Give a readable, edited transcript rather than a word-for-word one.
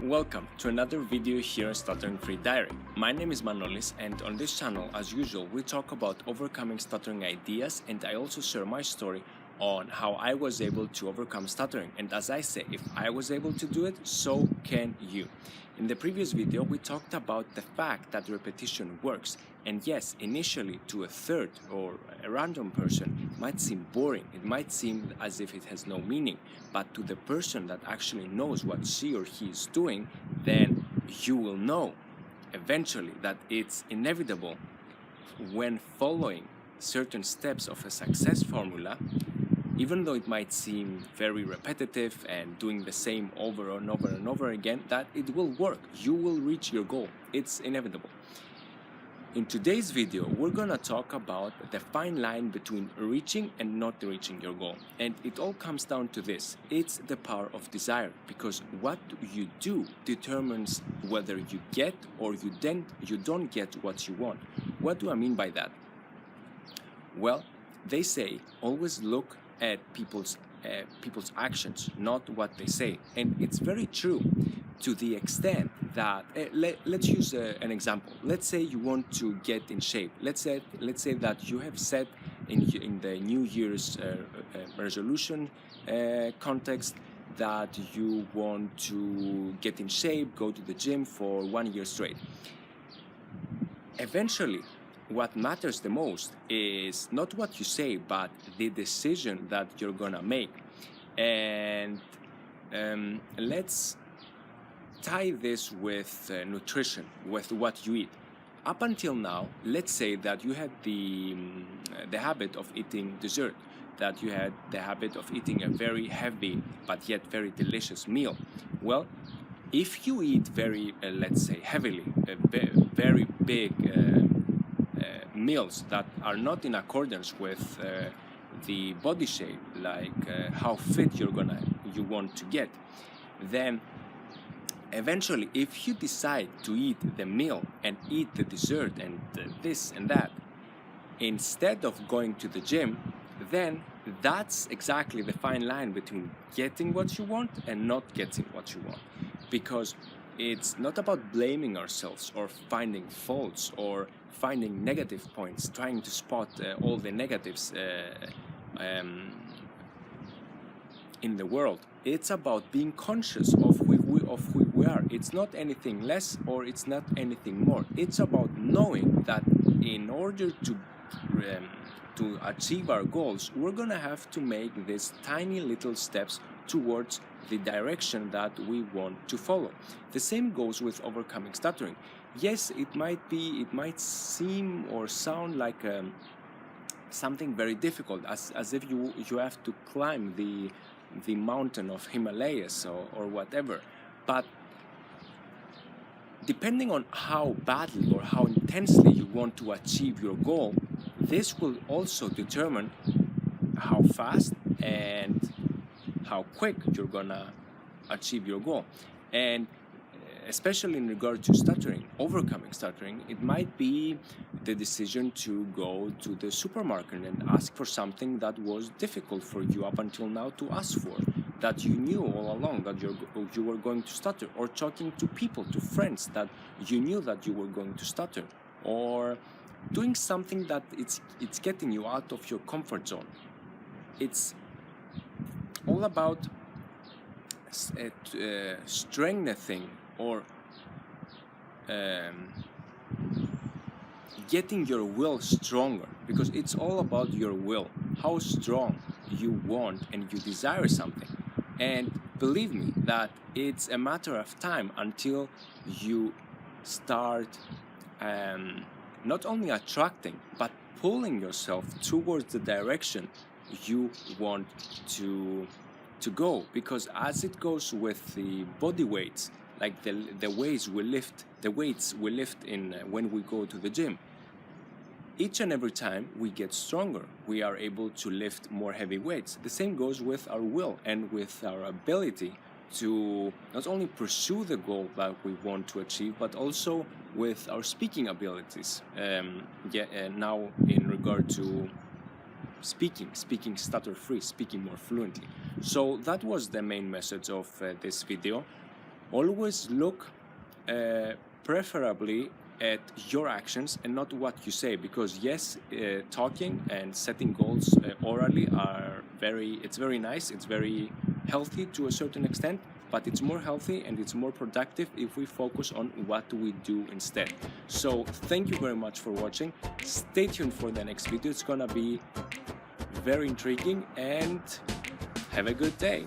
Welcome to another video here on Stutteringfreediary. My name is Manolis, and on this channel, as usual, we talk about overcoming stuttering ideas, and I also share my story on how I was able to overcome stuttering. And as I say, if I was able to do it, so can you. In the previous video, we talked about the fact that repetition works. And yes, initially to a third or a random person, it might seem boring. It might seem as if it has no meaning. But to the person that actually knows what she or he is doing, then you will know eventually that it's inevitable when following certain steps of a success formula. Even though it might seem very repetitive and doing the same over and over and over again, that it will work. You will reach your goal. It's inevitable. In today's video, we're gonna talk about the fine line between reaching and not reaching your goal. And it all comes down to this. It's the power of desire, because what you do determines whether you get or you don't get what you want. What do I mean by that? Well, they say always look at people's actions, not what they say. And it's very true to the extent that let's use an example. Let's say you want to get in shape. Let's say that you have set in the New Year's resolution context that you want to get in shape, go to the gym for 1 year straight. Eventually, what matters the most is not what you say, but the decision that you're gonna make. And let's tie this with nutrition, with what you eat. Up until now, let's say that you had the habit of eating dessert, that you had the habit of eating a very heavy but yet very delicious meal. Well, if you eat very, let's say heavily, very big meals that are not in accordance with the body shape, like how fit you want to get, then eventually if you decide to eat the meal and eat the dessert and this and that instead of going to the gym, then that's exactly the fine line between getting what you want and not getting what you want. Because it's not about blaming ourselves or finding faults or finding negative points, trying to spot all the negatives in the world. It's about being conscious of who we are. It's not anything less or it's not anything more. It's about knowing that in order to achieve our goals, we're gonna have to make these tiny little steps towards the direction that we want to follow. The same goes with overcoming stuttering. Yes, it might seem or sound like something very difficult, as if you have to climb the mountain of Himalayas or whatever. But depending on how badly or how intensely you want to achieve your goal, this will also determine how fast and how quick you're gonna achieve your goal. And especially in regard to stuttering, overcoming stuttering, it might be the decision to go to the supermarket and ask for something that was difficult for you up until now to ask for, that you knew all along that you were going to stutter, or talking to people, to friends that you knew that you were going to stutter, or doing something that it's getting you out of your comfort zone. It's all about strengthening or getting your will stronger, because it's all about your will, how strong you want and you desire something. And believe me that it's a matter of time until you start not only attracting but pulling yourself towards the direction you want to go. Because as it goes with the body weights, like the weights we lift in when we go to the gym, each and every time we get stronger, we are able to lift more heavy weights. The same goes with our will and with our ability to not only pursue the goal that we want to achieve, but also with our speaking abilities. Now in regard to speaking stutter-free, speaking more fluently. So that was the main message of this video. Always look preferably at your actions and not what you say, because yes, talking and setting goals orally it's very nice, it's very healthy to a certain extent, but it's more healthy and it's more productive if we focus on what we do instead. So thank you very much for watching. Stay tuned for the next video. It's gonna be very intriguing, and have a good day.